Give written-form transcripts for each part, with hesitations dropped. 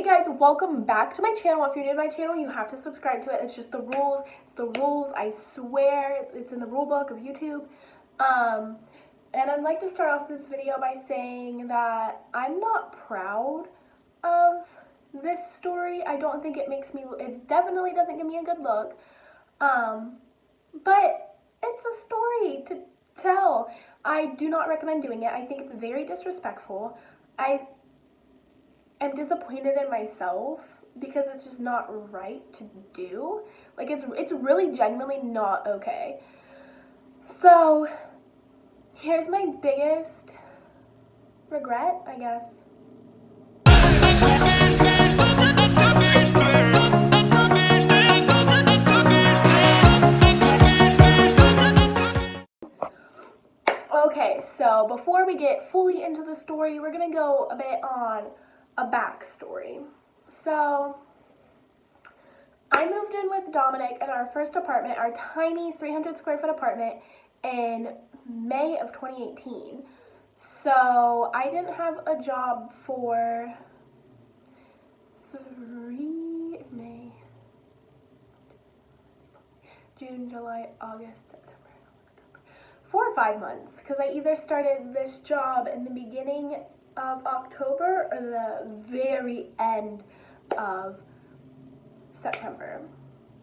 guys, welcome back to my channel. If you're new to my channel, you have to subscribe to it. It's just the rules. It's the rules, I swear. It's in the rule book of YouTube. And I'd like to start off this video by saying that I'm not proud of this story. I don't think it makes me, it definitely doesn't give me a good look. But it's a story to tell. I do not recommend doing it. I think it's very disrespectful. I am disappointed in myself because it's just not right to do. Like, it's really genuinely not okay. So here's my biggest regret, I guess. Okay, so before we get fully into the story, we're gonna go a bit on a backstory. So I moved in with Dominic in our first apartment, our tiny 300 square foot apartment, in May of 2018. So I didn't have a job for June, July, August, September, 4 or 5 months, because I either started this job in the beginning of October or the very end of September.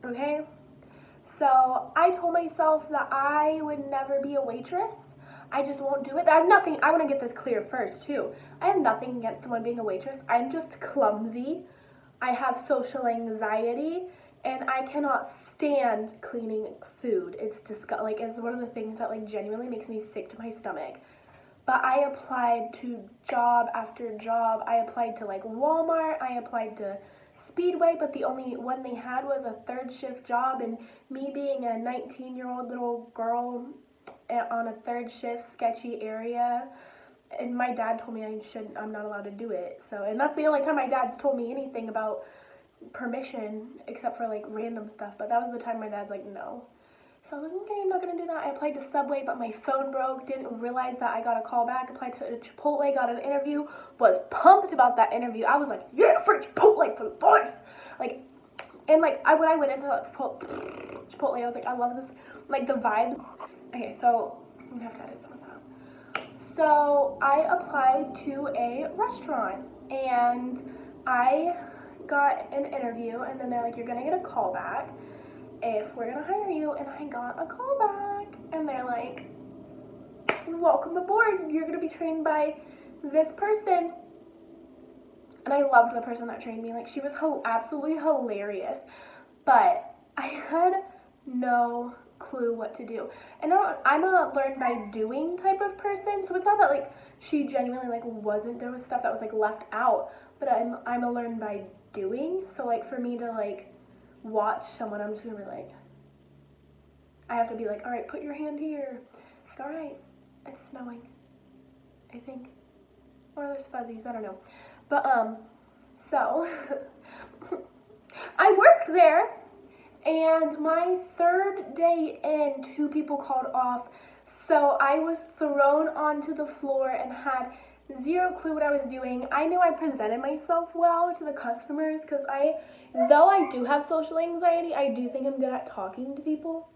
Okay, so I told myself that I would never be a waitress. I just won't do it. I have nothing, I want to get this clear first too. I have nothing against someone being a waitress. I'm just clumsy. I have social anxiety and I cannot stand cleaning food. It's disgusting. Like, it's one of the things that like genuinely makes me sick to my stomach. But I applied to job after job. I applied to like Walmart. I applied to Speedway, but the only one they had was a third shift job, and me being a 19-year-old little girl on a third shift sketchy area, and my dad told me I'm not allowed to do it. So, and that's the only time my dad's told me anything about permission, except for like random stuff, but that was the time my dad's like, no. So I was like, okay, I'm not gonna do that. I applied to Subway, but my phone broke, didn't realize that I got a call back. Applied to Chipotle, got an interview, was pumped about that interview. I was like, yeah, free Chipotle for life. Like, and like, when I went into Chipotle, I was like, I love this, like the vibes. Okay, so I'm gonna have to edit some of that. So I applied to a restaurant, and I got an interview, and then they're like, you're gonna get a call back if we're gonna hire you. And I got a call back, and they're like, welcome aboard, you're gonna be trained by this person. And I loved the person that trained me. Like, she was absolutely hilarious, but I had no clue what to do. And I'm a learn by doing type of person, so it's not that like she genuinely like wasn't, there was stuff that was like left out, but I'm a learn by doing. So like, for me to like watch someone, I'm just gonna be like, I have to be like, all right, put your hand here. Like, all right, it's snowing, I think, or there's fuzzies, I don't know. But so I worked there, and my third day in, 2 people called off, so I was thrown onto the floor and had zero clue what I was doing. I knew I presented myself well to the customers, because though I do have social anxiety, I do think I'm good at talking to people.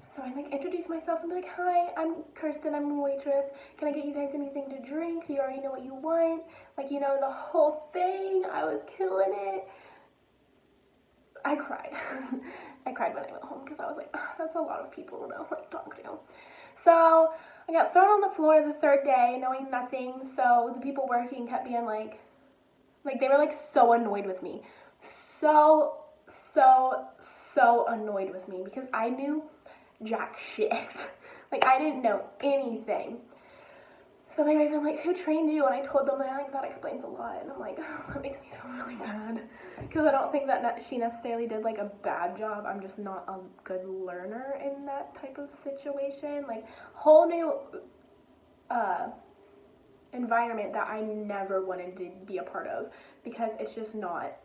So I like introduce myself and be like, hi, I'm Kirsten, I'm a waitress. Can I get you guys anything to drink? Do you already know what you want? Like, you know, the whole thing. I was killing it. I cried. I cried when I went home, because I was like, oh, that's a lot of people to like talk to. So I got thrown on the floor the third day, knowing nothing. So the people working kept being like they were like so annoyed with me. So annoyed with me, because I knew jack shit. Like, I didn't know anything. So they were even like, who trained you? And I told them, like, that explains a lot. And I'm like, oh, that makes me feel really bad, because I don't think that she necessarily did like a bad job. I'm just not a good learner in that type of situation. Like, whole new environment that I never wanted to be a part of, because it's just not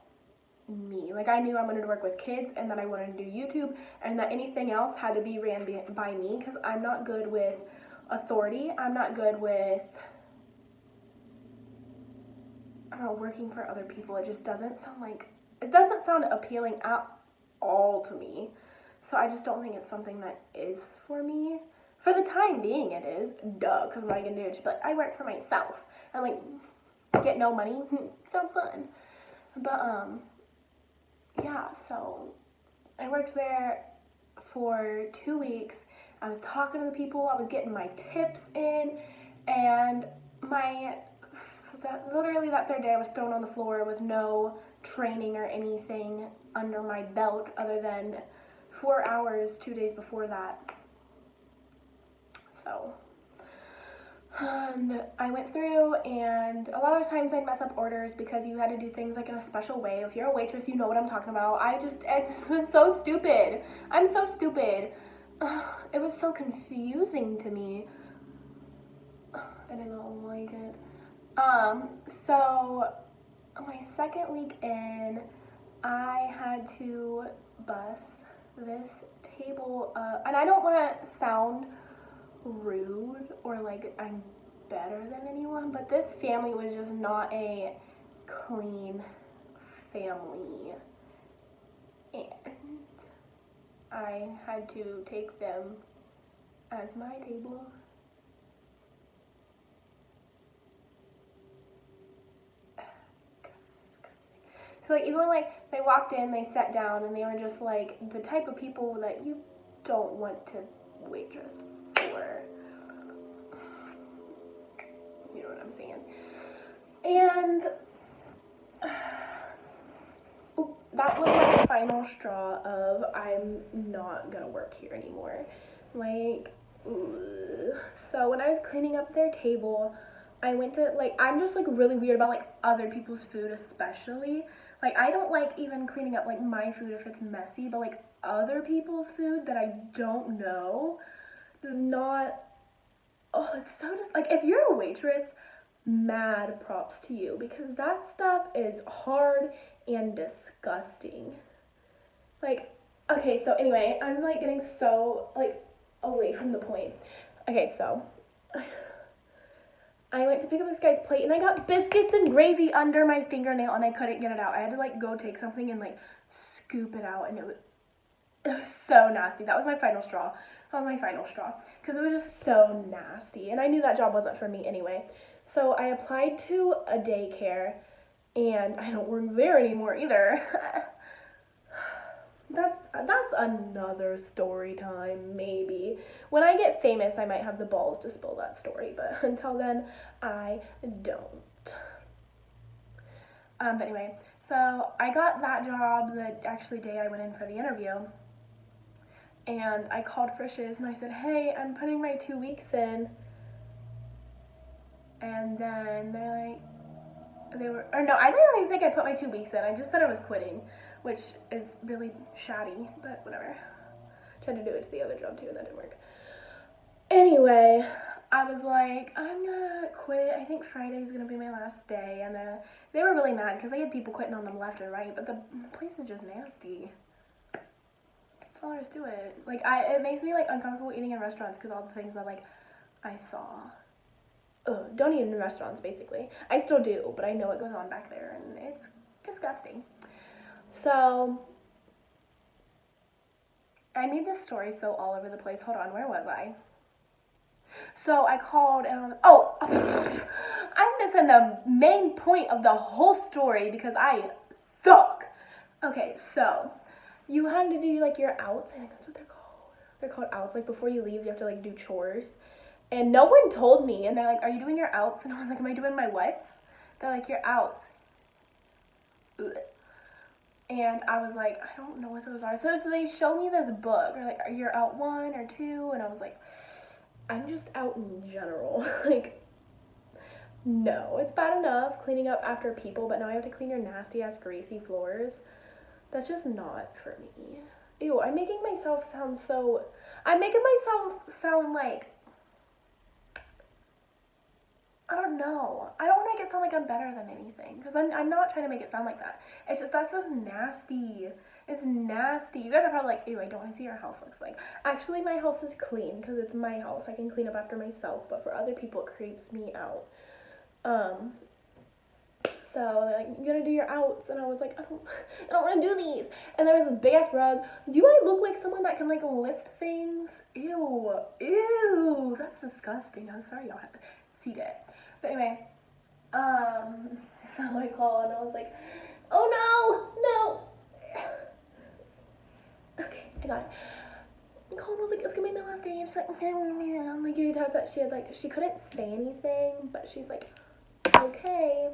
me. Like, I knew I wanted to work with kids, and that I wanted to do YouTube, and that anything else had to be ran by me, because I'm not good with authority. I'm not good with I don't know, working for other people, it just doesn't sound appealing at all to me. So I just don't think it's something that is for me. For the time being it is, duh, because what am I going to do? Just be like, I work for myself and like get no money. Sounds fun. But yeah, so I worked there for 2 weeks. I was talking to the people, I was getting my tips in, and literally that third day I was thrown on the floor with no training or anything under my belt other than 4 hours 2 days before that. So, and I went through, and a lot of times I'd mess up orders because you had to do things like in a special way. If you're a waitress, you know what I'm talking about. It was so stupid. I'm so stupid. It was so confusing to me. I didn't like it. So my second week in, I had to bus this table up, and I don't want to sound rude or like I'm better than anyone, but this family was just not a clean family, and I had to take them as my table. So like even when like they walked in, they sat down, and they were just like the type of people that you don't want to waitress for. You know what I'm saying? And that was my final straw of I'm not gonna work here anymore. Like, so when I was cleaning up their table, I went to like, I'm just like really weird about like other people's food, especially. Like I don't like even cleaning up like my food if it's messy, but like other people's food that I don't know does not, oh, it's so just like, if you're a waitress, mad props to you, because that stuff is hard and disgusting. Like, okay, so anyway, I'm like getting so like away from the point. Okay, so I went to pick up this guy's plate, and I got biscuits and gravy under my fingernail, and I couldn't get it out. I had to like go take something and like scoop it out, and it was so nasty. That was my final straw. That was my final straw, because it was just so nasty, and I knew that job wasn't for me anyway. So I applied to a daycare, and I don't work there anymore either. That's another story time, maybe. When I get famous, I might have the balls to spill that story, but until then, I don't. But anyway, so I got that job the actually day I went in for the interview, and I called Frisch's, and I said, hey, I'm putting my 2 weeks in, and then they're like, I don't even think I put my 2 weeks in. I just said I was quitting, which is really shoddy, but whatever. Tried to do it to the other job too, and that didn't work. Anyway, I was like, I'm gonna quit. I think Friday's gonna be my last day, and they were really mad because they had people quitting on them left and right, but the place is just nasty. That's all there is to it. Like, it makes me like uncomfortable eating in restaurants because all the things that like I saw. Ugh, don't eat in restaurants, basically. I still do, but I know it goes on back there, and it's disgusting. So, I made this story so all over the place. Hold on, where was I? So I called and I'm missing the main point of the whole story because I suck. Okay, so you had to do like your outs. I think that's what they're called. They're called outs. Like before you leave, you have to like do chores. And no one told me, and they're like, are you doing your outs? And I was like, am I doing my whats? They're like, your outs. Ugh. And I was like, I don't know what those are. So they show me this book. They're like, you're out 1 or 2. And I was like, I'm just out in general. Like, no, it's bad enough cleaning up after people, but now I have to clean your nasty ass greasy floors. That's just not for me. Ew, I'm making myself sound like, I don't know. I don't want to make it sound like I'm better than anything, because I'm not trying to make it sound like that. It's just, that's just nasty. It's nasty. You guys are probably like, ew, I don't want to see your house looks like. Actually, my house is clean, because it's my house. I can clean up after myself, but for other people, it creeps me out. So So they're like, you gotta do your outs, and I was like, I don't want to do these. And there was this big ass rug. Do I look like someone that can like lift things? Ew, that's disgusting. I'm sorry y'all have to see it. But anyway, so I called and I was like, oh no. Okay, I got it. Colin was like, it's gonna be my last day, and she's like, I'm like, you talked that she couldn't say anything, but she's like, okay,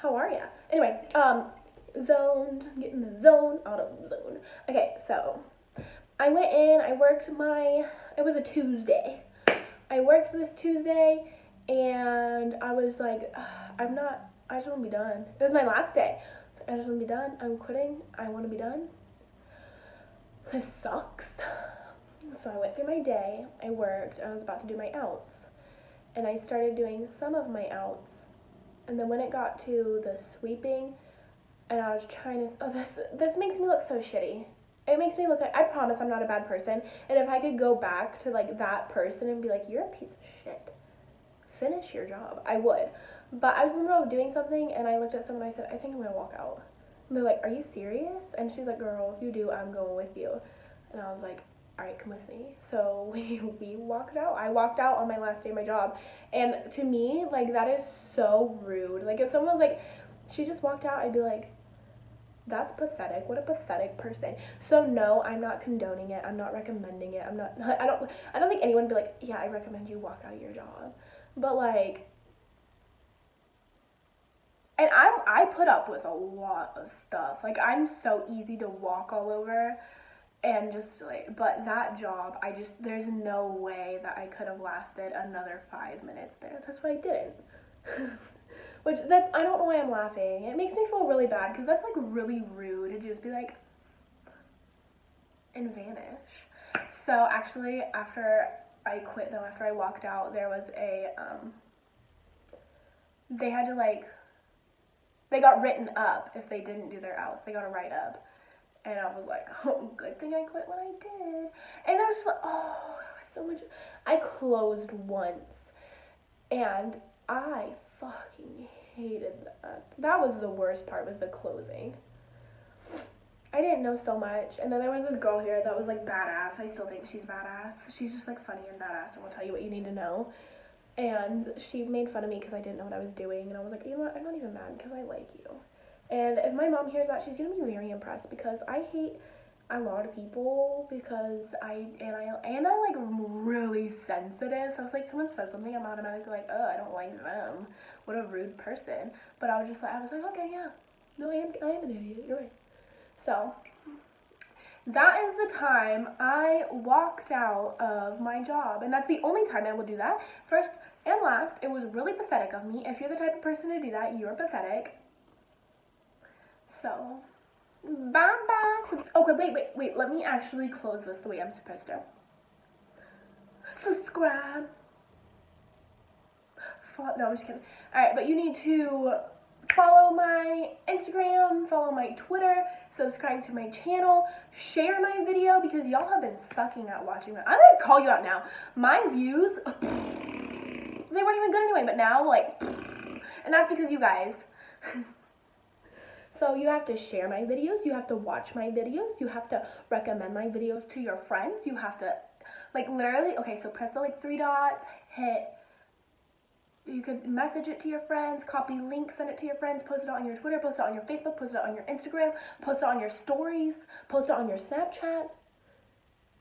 how are ya? Anyway, zoned, getting the zone out of the zone. Okay, so I went in, it was a Tuesday. I worked this Tuesday, and I was like, I just want to be done. It was my last day. So I just want to be done. I'm quitting. I want to be done. This sucks. So I went through my day, I worked, I was about to do my outs, and I started doing some of my outs, and then when it got to the sweeping, and I was trying to, this makes me look so shitty. It makes me look like, I promise I'm not a bad person, and if I could go back to like that person and be like, you're a piece of shit, finish your job, I would. But I was in the middle of doing something, and I looked at someone and I said, I think I'm gonna walk out. And they're like, are you serious? And she's like, girl, if you do, I'm going with you. And I was like, all right, come with me. So we walked out. I walked out on my last day of my job. And to me, like, that is so rude. Like, if someone was like, she just walked out, I'd be like, that's pathetic. What a pathetic person. So no, I'm not condoning it. I'm not recommending it. I don't think anyone would be like, yeah, I recommend you walk out of your job. But like, and I put up with a lot of stuff. Like, I'm so easy to walk all over. And just like, but that job, there's no way that I could have lasted another 5 minutes there. That's why I didn't. I don't know why I'm laughing. It makes me feel really bad because that's like really rude to just be like, and vanish. So actually, after I quit though, after I walked out, there was they had to like, they got written up if they didn't do their outs. They got a write-up. And I was like, oh, good thing I quit when I did. And I was just like, oh, there was so much. I closed once, and I fucking hated that. That was the worst part, was the closing. I didn't know so much. And then there was this girl here that was like badass. I still think she's badass. She's just like funny and badass and will tell you what you need to know. And she made fun of me because I didn't know what I was doing. And I was like, you know what, I'm not even mad because I like you. And if my mom hears that, she's going to be very impressed because I hate a lot of people because I like really sensitive. So it's like someone says something, I'm automatically like, oh, I don't like them. What a rude person. But I was like, okay, yeah. No, I am an idiot. You're right. So that is the time I walked out of my job. And that's the only time I will do that. First and last, it was really pathetic of me. If you're the type of person to do that, you're pathetic. So, bye-bye. Okay, wait. Let me actually close this the way I'm supposed to. Subscribe. No, I'm just kidding. Alright, but you need to follow my Instagram, follow my Twitter, subscribe to my channel, share my video because y'all have been sucking at watching that. I'm going to call you out now. My views, they weren't even good anyway, but now, like, and that's because you guys. So you have to share my videos, you have to watch my videos, you have to recommend my videos to your friends, you have to, like, literally, okay, so press the, like, 3 dots, you could message it to your friends, copy links, send it to your friends, post it on your Twitter, post it on your Facebook, post it on your Instagram, post it on your stories, post it on your Snapchat.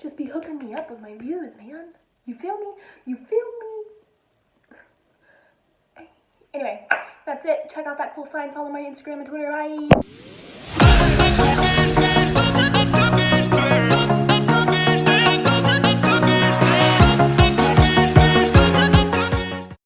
Just be hooking me up with my views, man. You feel me? You feel me? Anyway, that's it. Check out that cool sign. Follow my Instagram and Twitter. Bye.